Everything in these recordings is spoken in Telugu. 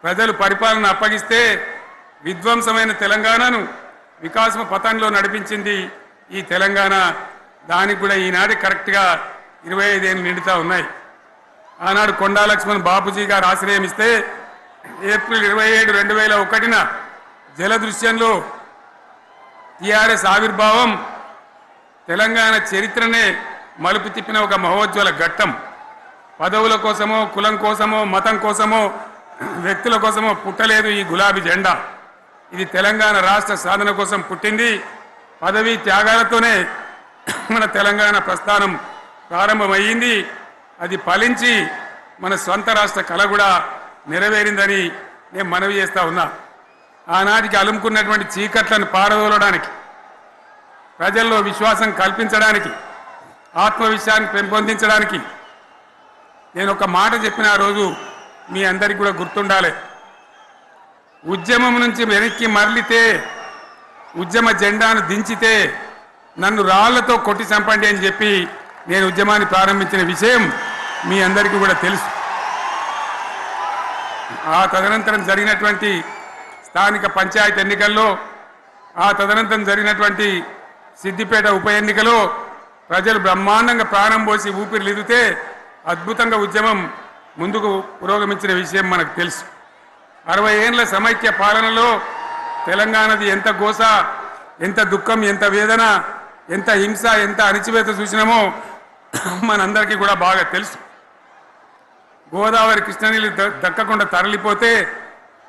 ప్రజలు పరిపాలన అప్పగిస్తే విధ్వంసమైన తెలంగాణను వికాసం పథంలో నడిపించింది ఈ తెలంగాణ. దానికి కూడా ఈనాడు కరెక్ట్గా 25 ఏళ్ళు నిండుతా ఉన్నాయి. ఆనాడు కొండా లక్ష్మణ్ బాపూజీ గారు ఆశ్రయం ఇస్తే ఏప్రిల్ 27, 2001న జలదృశ్యంలో టీఆర్ఎస్ ఆవిర్భావం తెలంగాణ చరిత్రనే మలుపు తిప్పిన ఒక మహోజ్వల ఘట్టం. పదవుల కోసమో, కులం కోసమో, మతం కోసమో, వ్యక్తుల కోసమో పుట్టలేదు ఈ గులాబీ జెండా. ఇది తెలంగాణ రాష్ట్ర సాధన కోసం పుట్టింది. పదవీ త్యాగాలతోనే మన తెలంగాణ ప్రస్థానం ప్రారంభమయ్యింది. అది ఫలించి మన స్వంత రాష్ట్ర కళ కూడా నెరవేరిందని నేను మనవి చేస్తా ఉన్నా. ఆనాటికి అలుముకున్నటువంటి చీకట్లను పారదోలడానికి, ప్రజల్లో విశ్వాసం కల్పించడానికి, ఆత్మవిశ్వాసాన్ని పెంపొందించడానికి నేను ఒక మాట చెప్పిన ఆ రోజు మీ అందరికీ కూడా గుర్తుండాలి. ఉద్యమం నుంచి వెనక్కి మరలితే, ఉద్యమ జెండాను దించితే నన్ను రాళ్లతో కొట్టి చంపండి అని చెప్పి నేను ఉద్యమాన్ని ప్రారంభించిన విషయం మీ అందరికీ కూడా తెలుసు. ఆ తదనంతరం జరిగినటువంటి స్థానిక పంచాయతీ ఎన్నికల్లో, ఆ తదనంతరం జరిగినటువంటి సిద్దిపేట ఉప ఎన్నికలో ప్రజలు బ్రహ్మాండంగా ప్రాణం పోసి ఊపిరిలిదితే అద్భుతంగా ఉద్యమం ముందుకు పురోగమించిన విషయం మనకు తెలుసు. 60 ఏళ్ల సమైక్య పాలనలో తెలంగాణది ఎంత గోస, ఎంత దుఃఖం, ఎంత వేదన, ఎంత హింస, ఎంత అణిచివేత చూసినామో మనందరికీ కూడా బాగా తెలుసు. గోదావరి కృష్ణనీళ్ళు దక్కకుండా తరలిపోతే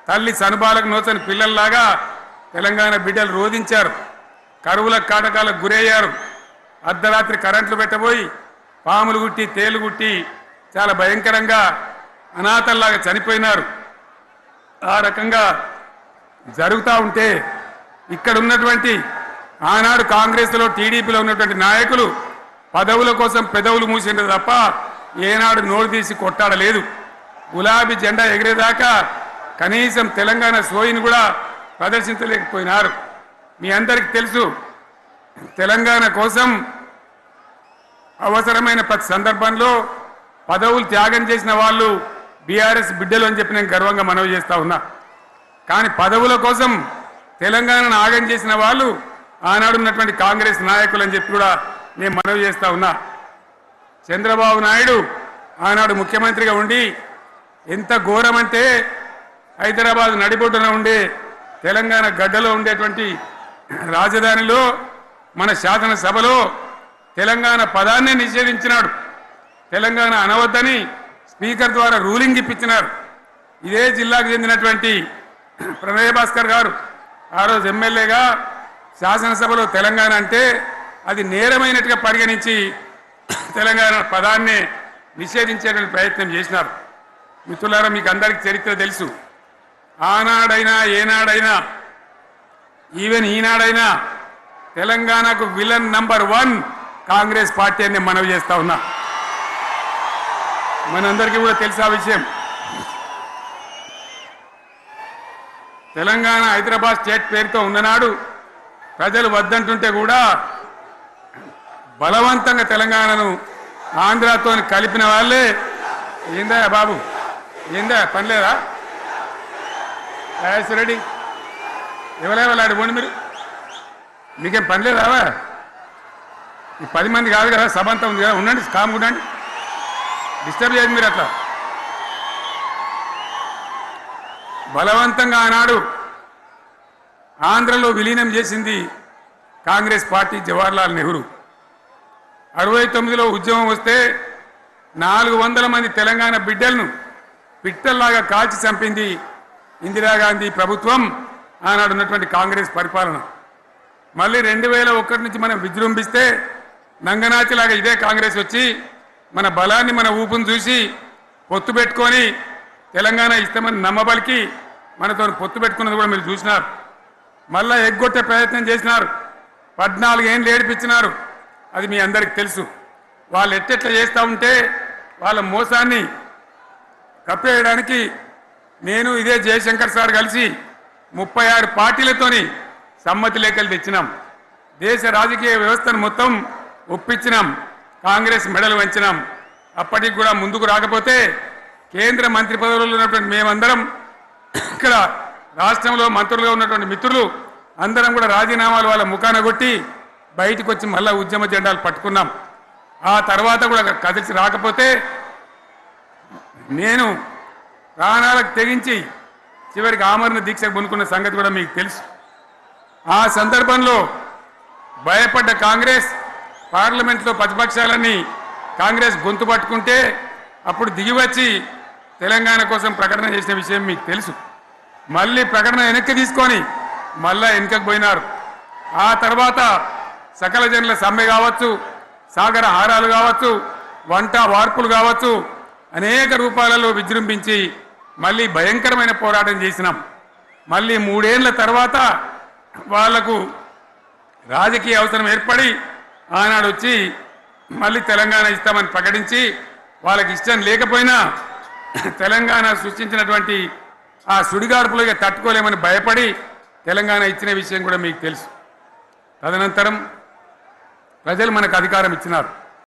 తల్లి సనుబాలకు నోచని పిల్లల్లాగా తెలంగాణ బిడ్డలు రోధించారు. కరువుల కాటకాలకు గురయ్యారు. అర్ధరాత్రి కరెంట్లు పెట్టబోయి పాములు గుట్టి, తేలు గుట్టి చాలా భయంకరంగా అనాథల్లాగా చనిపోయినారు. ఆ రకంగా జరుగుతూ ఉంటే ఇక్కడ ఉన్నటువంటి ఆనాడు కాంగ్రెస్లో, టీడీపీలో ఉన్నటువంటి నాయకులు పదవుల కోసం పెదవులు మూసిండ్రు తప్ప ఏనాడు నోరు తీసి కొట్టాడలేదు. గులాబీ జెండా ఎగిరేదాకా కనీసం తెలంగాణ సోయిని కూడా ప్రదర్శించలేకపోయినారు. మీ అందరికీ తెలుసు, తెలంగాణ కోసం అవసరమైన ప్రతి సందర్భంలో పదవులు త్యాగం చేసిన వాళ్ళు బీఆర్ఎస్ బిడ్డలు అని చెప్పి నేను గర్వంగా మనవి చేస్తా ఉన్నా. కానీ పదవుల కోసం తెలంగాణను ఆగం చేసిన వాళ్ళు ఆనాడు ఉన్నటువంటి కాంగ్రెస్ నాయకులు అని చెప్పి కూడా నేను మనవి చేస్తా ఉన్నా. చంద్రబాబు నాయుడు ఆనాడు ముఖ్యమంత్రిగా ఉండి ఎంత ఘోరమంటే హైదరాబాద్ నడిబొడ్డున ఉండే తెలంగాణ గడ్డలో ఉండేటువంటి రాజధానిలో మన శాసనసభలో తెలంగాణ పదాన్ని నిషేధించినాడు. తెలంగాణ అనవద్దని స్పీకర్ ద్వారా రూలింగ్ ఇప్పించినారు. ఇదే జిల్లాకు చెందినటువంటి ప్రణయ్ భాస్కర్ గారు ఆ రోజు ఎమ్మెల్యేగా శాసనసభలో తెలంగాణ అంటే అది నేరమైనట్టుగా పరిగణించి తెలంగాణ పదాన్ని నిషేధించేటువంటి ప్రయత్నం చేసినారు. మిత్రులారా, మీకు అందరికీ చరిత్ర తెలుసు. ఆనాడైనా, ఏనాడైనా, ఈవెన్ ఈనాడైనా తెలంగాణకు విలన్ నంబర్ 1 కాంగ్రెస్ పార్టీ అని మనవి చేస్తా ఉన్నా. మనందరికీ కూడా తెలుసు ఆ విషయం. తెలంగాణ హైదరాబాద్ స్టేట్ పేరుతో ఉన్ననాడు ప్రజలు వద్దంటుంటే కూడా బలవంతంగా తెలంగాణను ఆంధ్రాతో కలిపిన వాళ్ళే. ఏందా బాబు, ఏందా పనిలేదా? రెడ్డి ఎవరెవరు పోండి, మీరు మీకేం పనిలేదా? ఈ 10 మంది కాదు కదా, సభ అంతా ఉంది కదా, ఉండండి, కామ్ ఉండండి, డిస్టర్బ్ చేయదు మీరు. అట్లా బలవంతంగా ఆనాడు ఆంధ్రలో విలీనం చేసింది కాంగ్రెస్ పార్టీ, జవహర్లాల్ నెహ్రూ. 69లో ఉద్యమం వస్తే 400 మంది తెలంగాణ బిడ్డలను పిట్టల్లాగా కాల్చి చంపింది ఇందిరాగాంధీ ప్రభుత్వం, ఆనాడు ఉన్నటువంటి కాంగ్రెస్ పరిపాలన. మళ్ళీ 2001 నుంచి మనం విజృంభిస్తే నంగనాచిలాగా ఇదే కాంగ్రెస్ వచ్చి మన బలాన్ని, మన ఊపును చూసి పొత్తు పెట్టుకొని తెలంగాణ ఇస్తామని నమ్మబలికి మనతో పొత్తు పెట్టుకున్నది కూడా మీరు చూసినారు. మళ్ళా ఎగ్గొట్టే ప్రయత్నం చేసినారు. 14 ఏళ్ళు ఏడిపించినారు. అది మీ అందరికీ తెలుసు. వాళ్ళు ఎట్టెట్లా చేస్తూ ఉంటే వాళ్ళ మోసాన్ని కప్పేయడానికి నేను ఇదే జయశంకర్ సార్ కలిసి 36 పార్టీలతోని సమ్మతి లేఖలు తెచ్చినాం. దేశ రాజకీయ వ్యవస్థను మొత్తం ఒప్పించినాం. కాంగ్రెస్ మెడలు వంచినాం. అప్పటికి కూడా ముందుకు రాకపోతే కేంద్ర మంత్రి పదవుల్లో ఉన్నటువంటి మేమందరం ఇక్కడ రాష్ట్రంలో మంత్రులుగా ఉన్నటువంటి మిత్రులు అందరం కూడా రాజీనామాలు వాళ్ళ ముఖాన కొట్టి బయటకు వచ్చి మళ్ళా ఉద్యమ జెండాలు పట్టుకున్నాం. ఆ తర్వాత కూడా కదిలిసి రాకపోతే నేను ప్రాణాలకు తెగించి చివరికి ఆమరణ దీక్షకు పునుకున్న సంగతి కూడా మీకు తెలుసు. ఆ సందర్భంలో భయపడ్డ కాంగ్రెస్ పార్లమెంట్లో ప్రతిపక్షాలన్నీ కాంగ్రెస్ గొంతు పట్టుకుంటే అప్పుడు దిగివచ్చి తెలంగాణ కోసం ప్రకటన చేసిన విషయం మీకు తెలుసు. మళ్ళీ ప్రకటన వెనక్కి తీసుకొని మళ్ళా వెనుకకు పోయినారు. ఆ తర్వాత సకల జనుల సమ్మె కావచ్చు, సాగర హారాలు కావచ్చు, వంట వార్పులు కావచ్చు, అనేక రూపాలలో విజృంభించి మళ్ళీ భయంకరమైన పోరాటం చేసినాం. మళ్ళీ 3 ఏళ్ల తర్వాత వాళ్లకు రాజకీయ అవసరం ఏర్పడి ఆనాడు వచ్చి మళ్ళీ తెలంగాణ ఇస్తామని ప్రకటించి వాళ్ళకి ఇష్టం లేకపోయినా తెలంగాణ సృష్టించినటువంటి ఆ సుడిగాడుపులుగా తట్టుకోలేమని భయపడి తెలంగాణ ఇచ్చిన విషయం కూడా మీకు తెలుసు. తదనంతరం ప్రజలు మనకు అధికారం ఇచ్చినారు.